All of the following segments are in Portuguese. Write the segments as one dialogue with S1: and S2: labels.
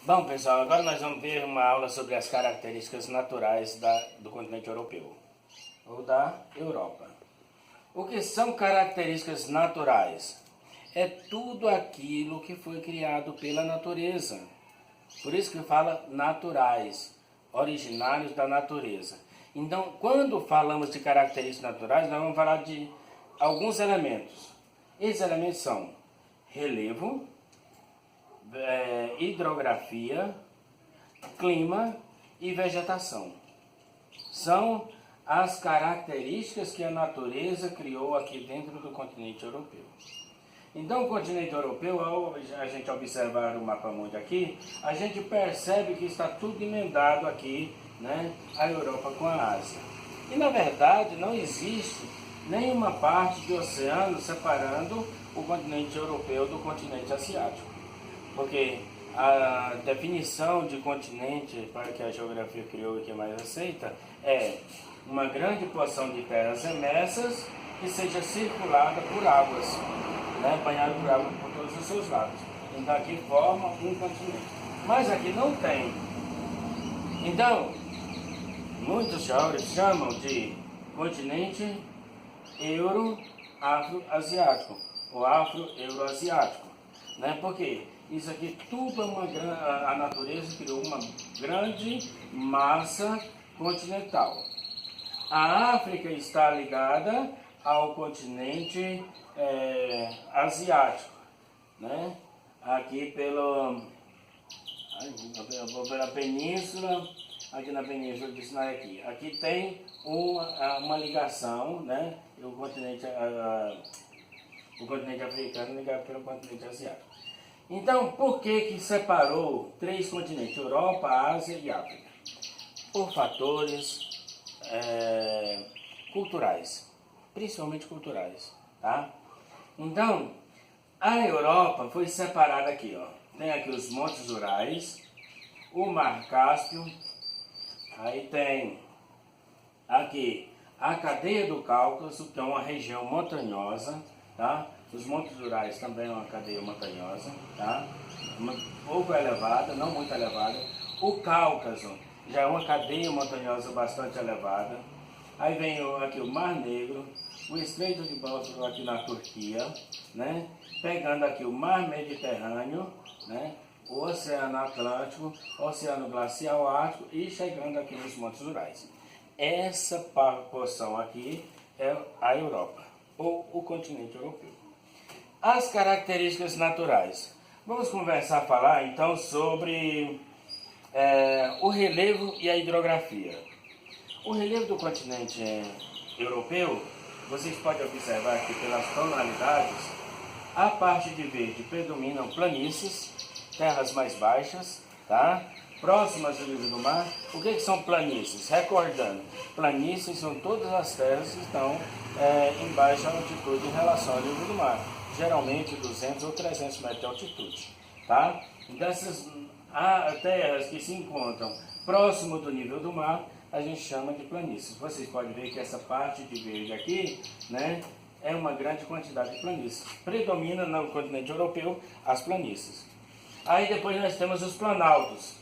S1: Bom, pessoal, agora nós vamos ver uma aula sobre as características naturais do continente europeu, ou da Europa. O que são características naturais? É tudo aquilo que foi criado pela natureza. Por isso que fala naturais, originários da natureza. Então, quando falamos de características naturais, nós vamos falar de alguns elementos. Esses elementos são relevo, hidrografia, clima e vegetação. São as características que a natureza criou aqui dentro do continente europeu. Então, o continente europeu, ao a gente observar o mapa mundi aqui, a gente percebe que está tudo emendado aqui, né, a Europa com a Ásia. E, na verdade, não existe nenhuma parte de oceano separando o continente europeu do continente asiático. Porque a definição de continente, para que a geografia criou e que mais aceita, é uma grande porção de terras emersas que seja circulada por águas, né, banhado por água por todos os seus lados. Então aqui forma um continente. Mas aqui não tem. Então, muitos geógrafos chamam de continente euro-afro-asiático, ou afro-euroasiático. Né? Porque isso aqui tudo é a natureza criou uma grande massa continental. A África está ligada ao continente asiático, né? Aqui pela península, aqui na península de Sinai aqui. Aqui tem uma ligação, né? O continente africano ligado pelo continente asiático. Então, por que separou três continentes, Europa, Ásia e África? Por fatores culturais, principalmente culturais, tá? Então, a Europa foi separada aqui, ó. Tem aqui os Montes Urais, o Mar Cáspio, aí tem aqui a cadeia do Cáucaso, que é uma região montanhosa, tá? Os Montes Urais também é uma cadeia montanhosa, tá? Um pouco elevada, não muito elevada. O Cáucaso já é uma cadeia montanhosa bastante elevada. Aí vem aqui o Mar Negro, o Estreito de Bósforo aqui na Turquia, né? Pegando aqui o Mar Mediterrâneo, né? O Oceano Atlântico, o Oceano Glacial Ártico e chegando aqui nos Montes Urais. Essa porção aqui é a Europa, ou o continente europeu. As características naturais. Vamos falar então sobre o relevo e a hidrografia. O relevo do continente europeu, vocês podem observar aqui pelas tonalidades, a parte de verde predominam planícies, terras mais baixas, tá? Próximas do nível do mar. O que são planícies? Recordando, planícies são todas as terras que estão em baixa altitude em relação ao nível do mar, geralmente 200 ou 300 metros de altitude, tá? Então essas terras que se encontram próximo do nível do mar, a gente chama de planícies. Vocês podem ver que essa parte de verde aqui, né, é uma grande quantidade de planícies. Predomina no continente europeu as planícies. Aí depois nós temos os planaltos.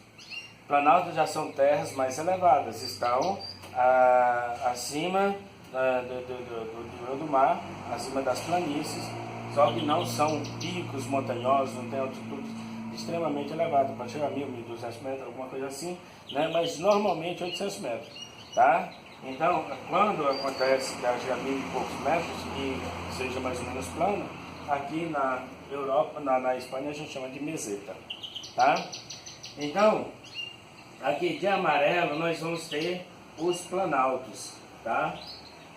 S1: Planaltos já são terras mais elevadas, estão acima do nível do mar, acima das planícies, só que não são picos montanhosos, não tem altitude extremamente elevada, pode chegar a 1.000, 1.200 metros, alguma coisa assim, né? Mas normalmente 800 metros, tá? Então, quando acontece que haja 1.000 e poucos metros e seja mais ou menos plano, aqui na Europa, na Espanha, a gente chama de meseta, tá? Então, aqui de amarelo nós vamos ter os planaltos, tá?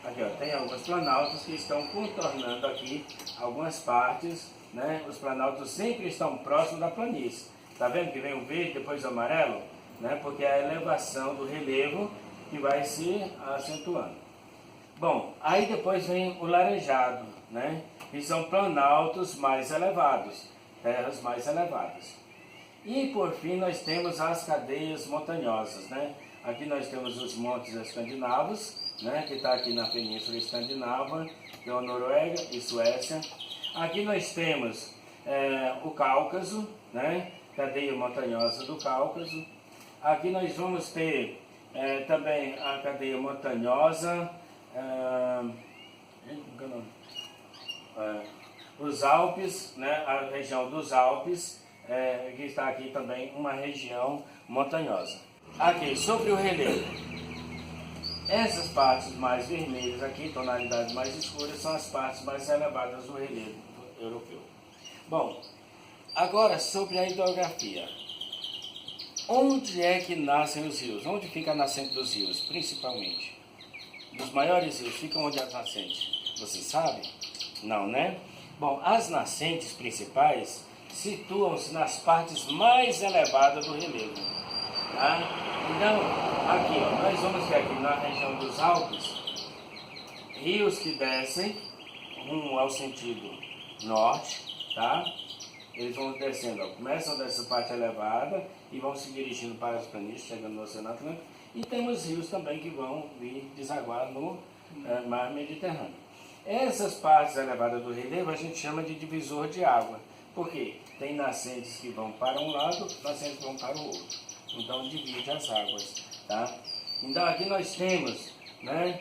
S1: Aqui, ó, tem alguns planaltos que estão contornando aqui algumas partes, né? Os planaltos sempre estão próximos da planície. Tá vendo que vem o verde depois o amarelo? Né? Porque é a elevação do relevo que vai se acentuando. Bom, aí depois vem o laranjado, né? Que são planaltos mais elevados, terras mais elevadas. E por fim nós temos as cadeias montanhosas, né? Aqui nós temos os montes escandinavos, né? Que está aqui na Península Escandinava, que é a Noruega e Suécia. Aqui nós temos o Cáucaso, né? cadeia montanhosa do Cáucaso. Aqui nós vamos ter também a cadeia montanhosa, os Alpes, né, a região dos Alpes, que está aqui também uma região montanhosa. Aqui, sobre o relevo, essas partes mais vermelhas aqui, tonalidades mais escuras, são as partes mais elevadas do relevo europeu. Bom, agora sobre a hidrografia. Onde é que nascem os rios? Onde fica a nascente dos rios, principalmente? Dos maiores rios, ficam onde as nascentes? Você sabe? Não, né? Bom, as nascentes principais situam-se nas partes mais elevadas do relevo. Tá? Então, aqui, ó, nós vamos ter aqui na região dos Alpes, rios que descem rumo ao sentido norte, tá? Eles vão descendo, ó, começam dessa parte elevada e vão se dirigindo para as planícies, chegando no Oceano Atlântico. E temos rios também que vão vir desaguar no mar Mediterrâneo. Essas partes elevadas do relevo a gente chama de divisor de água. Por quê? Tem nascentes que vão para um lado, nascentes que vão para o outro. Então divide as águas, tá? Então aqui nós temos, né,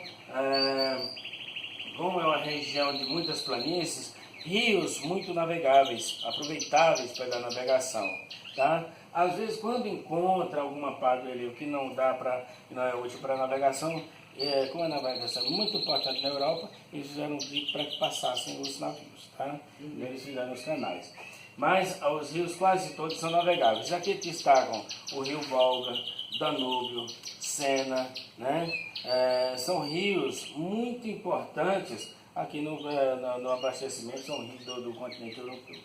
S1: como é uma região de muitas planícies, rios muito navegáveis, aproveitáveis para a navegação, tá? Às vezes quando encontra alguma parte do relevo que não é útil para navegação, como a navegação é muito importante na Europa, eles fizeram um dique para que passassem os navios, tá? Eles fizeram os canais. Mas os rios quase todos são navegáveis. Aqui destacam o rio Volga, Danúbio, Sena, né? São rios muito importantes aqui no abastecimento, são rios do continente europeu.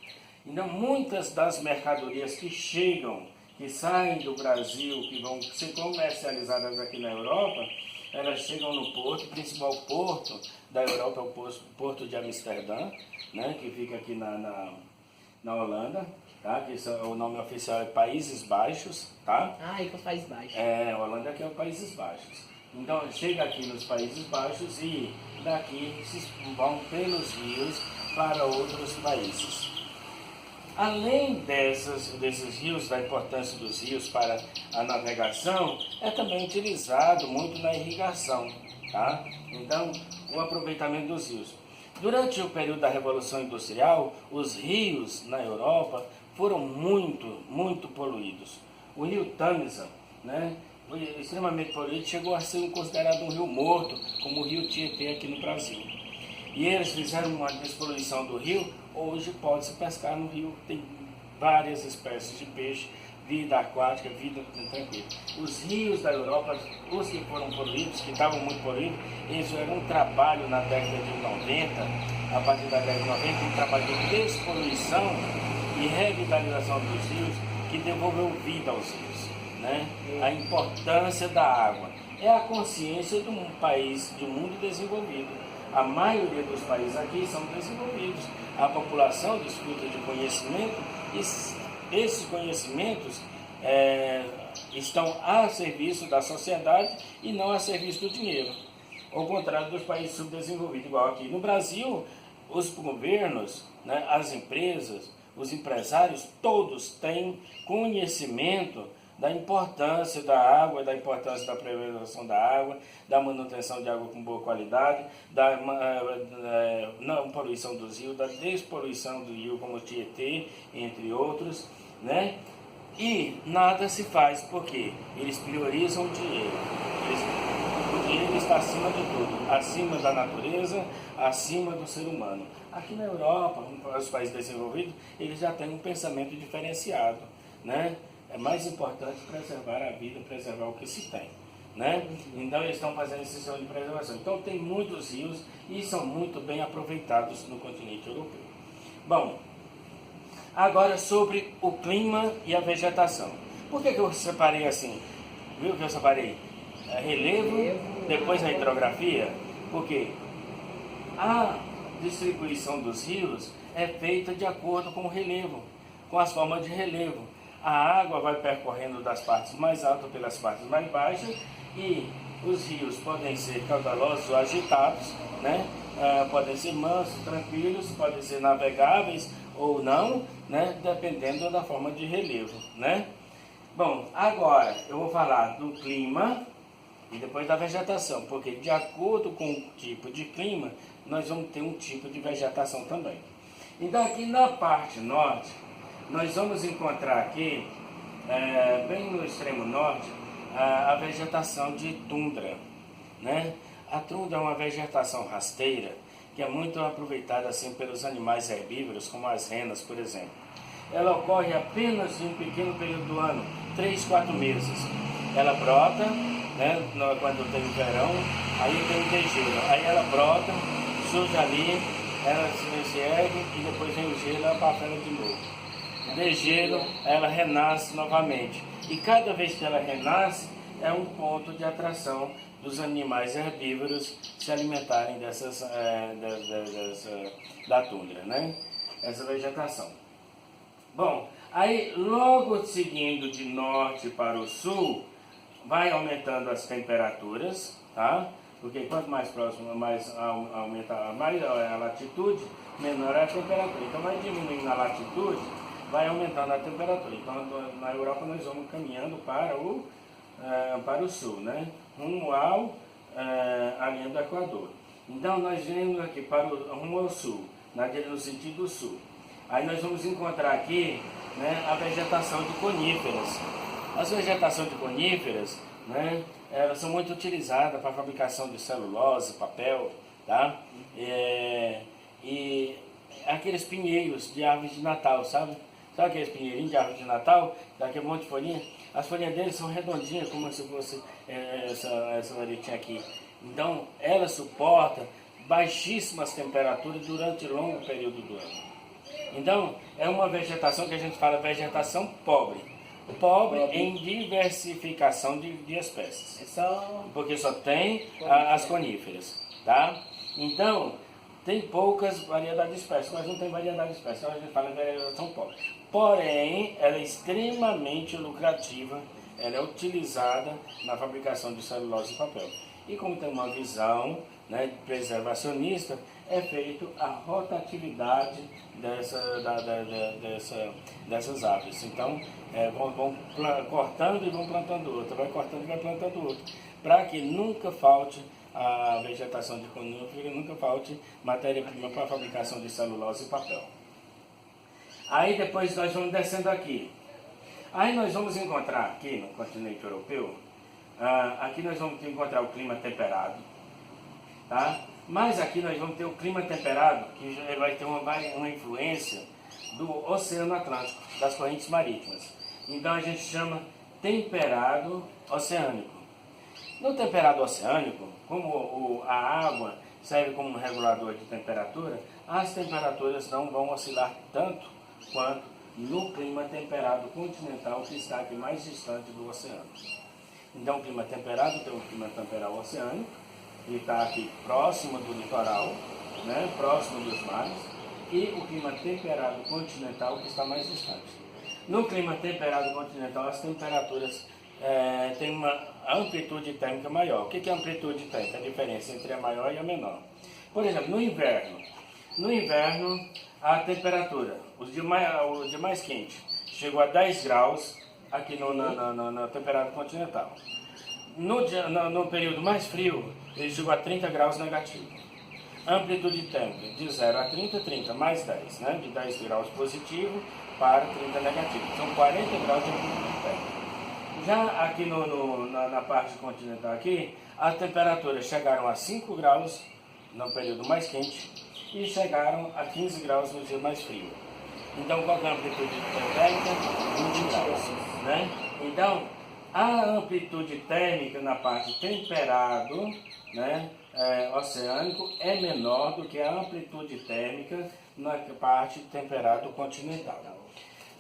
S1: Então, muitas das mercadorias que chegam, que saem do Brasil, que vão ser comercializadas aqui na Europa, elas chegam no porto. O principal porto da Europa é o porto de Amsterdã, né? Que fica aqui na Holanda, tá? Que o nome oficial é Países Baixos, tá?
S2: Ah, e para os Países Baixos.
S1: A Holanda aqui é o Países Baixos. Então chega aqui nos Países Baixos e daqui vão pelos rios para outros países. Além desses rios, da importância dos rios para a navegação, é também utilizado muito na irrigação, tá? Então, o aproveitamento dos rios. Durante o período da Revolução Industrial, os rios na Europa foram muito poluídos. O rio Tamisa, né, foi extremamente poluído, chegou a ser considerado um rio morto, como o rio Tietê aqui no Brasil. E eles fizeram uma despoluição do rio. Hoje pode-se pescar no rio, tem várias espécies de peixe, vida aquática, vida tranquila. Os rios da Europa, os que foram poluídos, que estavam muito poluídos, eles fizeram um trabalho na década de 90, a partir da década de 90, um trabalho de despoluição e revitalização dos rios, que devolveu vida aos rios, né? A importância da água. É a consciência de um país, de um mundo desenvolvido. A maioria dos países aqui são desenvolvidos. A população desfruta de conhecimento e esses conhecimentos estão a serviço da sociedade e não a serviço do dinheiro. Ao contrário dos países subdesenvolvidos, igual aqui. No Brasil, os governos, né, as empresas, os empresários, todos têm conhecimento da importância da água, da importância da preservação da água, da manutenção de água com boa qualidade, da não poluição dos rios, da despoluição do rio como o Tietê, entre outros, né? E nada se faz porque eles priorizam o dinheiro. O dinheiro está acima de tudo, acima da natureza, acima do ser humano. Aqui na Europa, nos países desenvolvidos, eles já têm um pensamento diferenciado, né? É mais importante preservar a vida, preservar o que se tem, né? Então eles estão fazendo esse sistema de preservação. Então tem muitos rios e são muito bem aproveitados no continente europeu. Bom, agora sobre o clima e a vegetação. Por que eu separei assim? Viu que eu separei? Relevo, depois a hidrografia? Porque a distribuição dos rios é feita de acordo com o relevo, com as formas de relevo. A água vai percorrendo das partes mais altas pelas partes mais baixas e os rios podem ser caudalosos ou agitados, né? Podem ser mansos, tranquilos, podem ser navegáveis ou não, né? Dependendo da forma de relevo, né? Bom, agora eu vou falar do clima e depois da vegetação, porque de acordo com o tipo de clima, nós vamos ter um tipo de vegetação também. Então aqui na parte norte, nós vamos encontrar aqui, bem no extremo norte, a vegetação de tundra, né? A tundra é uma vegetação rasteira que é muito aproveitada assim pelos animais herbívoros, como as renas, por exemplo. Ela ocorre apenas em um pequeno período do ano, 3, 4 meses. Ela brota, né, quando tem o verão, aí tem o degelo, aí ela brota, surge ali, ela se ergue e depois vem o gelo, ela abafela de novo. Degelo, ela renasce novamente. E cada vez que ela renasce, é um ponto de atração dos animais herbívoros se alimentarem da tundra, né? Essa vegetação. Bom, aí logo seguindo de norte para o sul, vai aumentando as temperaturas, tá? Porque quanto mais próximo, mais aumenta, maior é a latitude, menor é a temperatura. Então vai diminuindo a latitude, vai aumentando a temperatura. Então na Europa nós vamos caminhando para o sul, né? Rumo à linha do Equador. Então nós vemos aqui rumo ao sul, no sentido sul. Aí nós vamos encontrar aqui, né, a vegetação de coníferas. As vegetações de coníferas, né, elas são muito utilizadas para a fabricação de celulose, papel, tá? E aqueles pinheiros de árvores de Natal, sabe? Sabe aqueles pinheirinhos de árvore de Natal? Daquele monte de folhinha? As folhinhas deles são redondinhas, como se fosse essa varetinha aqui. Então, ela suporta baixíssimas temperaturas durante longo período do ano. Então, é uma vegetação que a gente fala vegetação pobre. Pobre em diversificação de espécies. Porque só tem as coníferas, tá? Então, tem poucas variedades de espécies, mas não tem variedade de espécies. Então a gente fala vegetação pobre. Porém, ela é extremamente lucrativa, ela é utilizada na fabricação de celulose e papel. E como tem uma visão, né, preservacionista, é feito a rotatividade dessas árvores. Então, vão cortando e vão plantando outra, vai cortando e vai plantando outra, para que nunca falte a vegetação de conífera, nunca falte matéria-prima para a fabricação de celulose e papel. Aí depois nós vamos descendo aqui. Aí nós vamos encontrar aqui no continente europeu, aqui nós vamos encontrar o clima temperado, tá? Mas aqui nós vamos ter o clima temperado, que vai ter uma influência do Oceano Atlântico, das correntes marítimas. Então a gente chama temperado oceânico. No temperado oceânico, como a água serve como um regulador de temperatura, as temperaturas não vão oscilar tanto quanto no clima temperado continental, que está aqui mais distante do oceano. Então o clima temperado tem o clima temperado oceânico, que está aqui próximo do litoral, né, próximo dos mares, e o clima temperado continental, que está mais distante. No clima temperado continental, as temperaturas têm uma amplitude térmica maior. O que é amplitude térmica? A diferença entre a maior e a menor. Por exemplo, no inverno a temperatura, o dia mais quente, chegou a 10 graus aqui no temperado continental. No período mais frio, ele chegou a 30 graus negativo. Amplitude térmica de 0 a 30 mais 10, né? De 10 graus positivo para 30 negativo. São 40 graus de amplitude térmica. Já aqui na parte continental aqui, as temperaturas chegaram a 5 graus no período mais quente e chegaram a 15 graus no dia mais frio. Então, qual é a amplitude térmica? 20 graus, né? Então, a amplitude térmica na parte temperado, né, oceânico, é menor do que a amplitude térmica na parte temperado continental.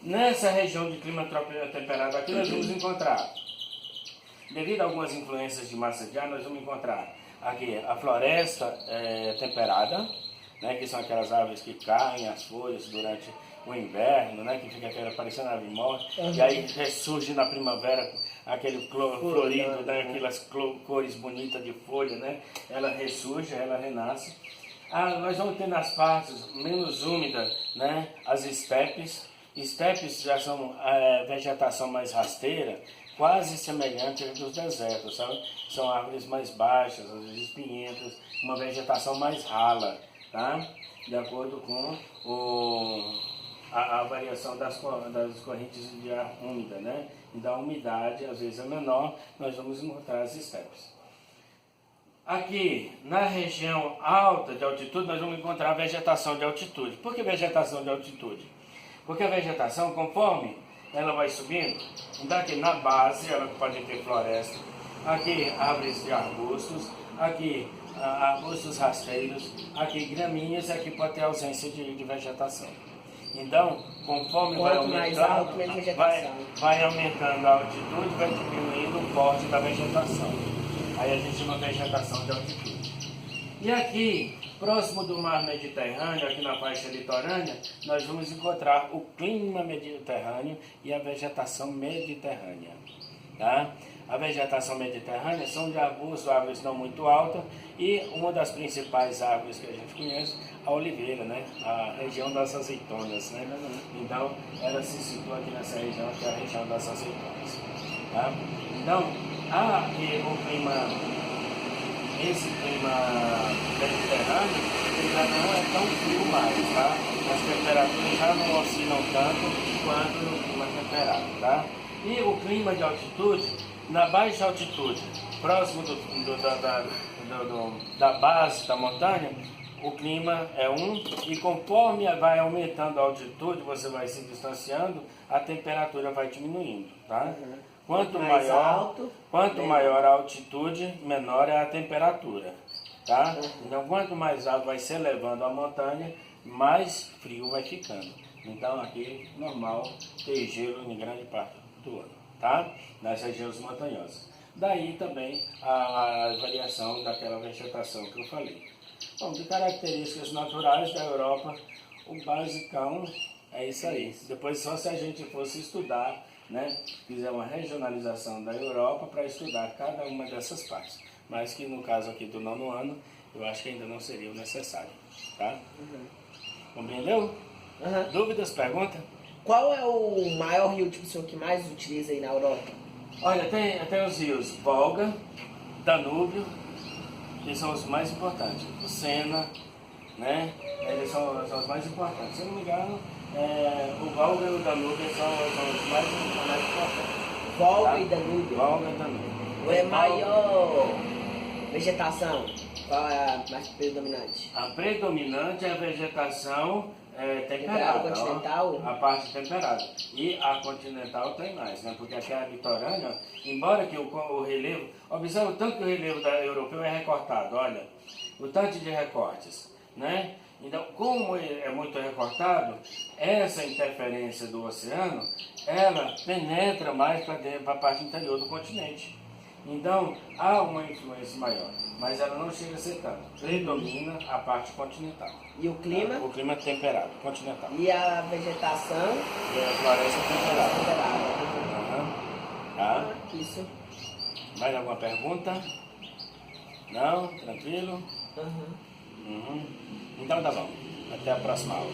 S1: Nessa região de clima temperado aqui, nós vamos encontrar, devido a algumas influências de massa de ar, nós vamos encontrar aqui a floresta temperada, né, que são aquelas árvores que caem as folhas durante o inverno, né, que fica parecendo árvore morta, e aí ressurge na primavera aquele florido, né, aquelas cores bonitas de folha, né, ela ressurge, ela renasce. Nós vamos ter nas partes menos úmidas, né, as estepes. Estepes já são vegetação mais rasteira, quase semelhante às dos desertos, sabe? São árvores mais baixas, às vezes pinhentas, uma vegetação mais rala, tá? De acordo com a variação das correntes de ar úmida, né? Então a umidade às vezes é menor, nós vamos encontrar as estepes. Aqui, na região alta de altitude, nós vamos encontrar a vegetação de altitude. Por que vegetação de altitude? Porque a vegetação, conforme ela vai subindo, então aqui na base ela pode ter floresta, aqui árvores de arbustos, aqui arbustos rasteiros, aqui gramíneas, aqui pode ter ausência de vegetação. Então, conforme vai aumentando, vai aumentando a altitude, vai diminuindo o porte da vegetação. Aí a gente chama vegetação de altitude. E aqui, próximo do mar Mediterrâneo, aqui na faixa litorânea, nós vamos encontrar o clima mediterrâneo e a vegetação mediterrânea. Tá? A vegetação mediterrânea são de arbustos, árvores não muito altas, e uma das principais árvores que a gente conhece, a oliveira, né? A região das azeitonas, né? Então, ela se situa aqui nessa região, que é a região das azeitonas. Tá? Então, esse clima mediterrâneo, ele já não é tão frio mais, tá? As temperaturas já não oscilam tanto quanto no clima temperado, tá? E o clima de altitude, na baixa altitude, próximo da base da montanha, o clima é e conforme vai aumentando a altitude, você vai se distanciando, a temperatura vai diminuindo, tá? Quanto maior a altitude, menor é a temperatura, tá? Então, quanto mais alto vai se elevando a montanha, mais frio vai ficando. Então, aqui, normal ter gelo em grande parte do ano, tá? Nas regiões montanhosas. Daí também a variação daquela vegetação que eu falei. Bom, de características naturais da Europa, o basicão é isso aí. Depois, só se a gente fosse estudar, né, fizer uma regionalização da Europa para estudar cada uma dessas partes, mas que no caso aqui do 9º ano, eu acho que ainda não seria necessário, tá? Compreendeu? Dúvidas, pergunta?
S2: Qual é o maior rio que mais utiliza aí na Europa?
S1: Olha, tem os rios Volga, Danúbio, que são os mais importantes. O Sena, né? Eles são os mais importantes. Se eu não me engano, o Volga e o Danúbio são os mais importantes.
S2: Volga,
S1: tá?
S2: E Danúbio?
S1: Volga e Danúbio.
S2: Qual é a maior vegetação? Qual é a mais predominante?
S1: A predominante é a vegetação temperada,
S2: continental?
S1: A parte temperada. E a continental tem mais, né? Porque aqui a litorânea, embora que o relevo, observa o tanto que o relevo europeu é recortado, olha, o tanto de recortes, né? Então, como é muito recortado, essa interferência do oceano, ela penetra mais para a parte interior do continente. Então, há uma influência maior, mas ela não chega a ser tanto. Predomina a parte continental.
S2: E o clima?
S1: O clima temperado, continental.
S2: E a vegetação?
S1: E a floresta temperada. Tá?
S2: Isso.
S1: Mais alguma pergunta? Não? Tranquilo? Então tá bom. Até a próxima aula.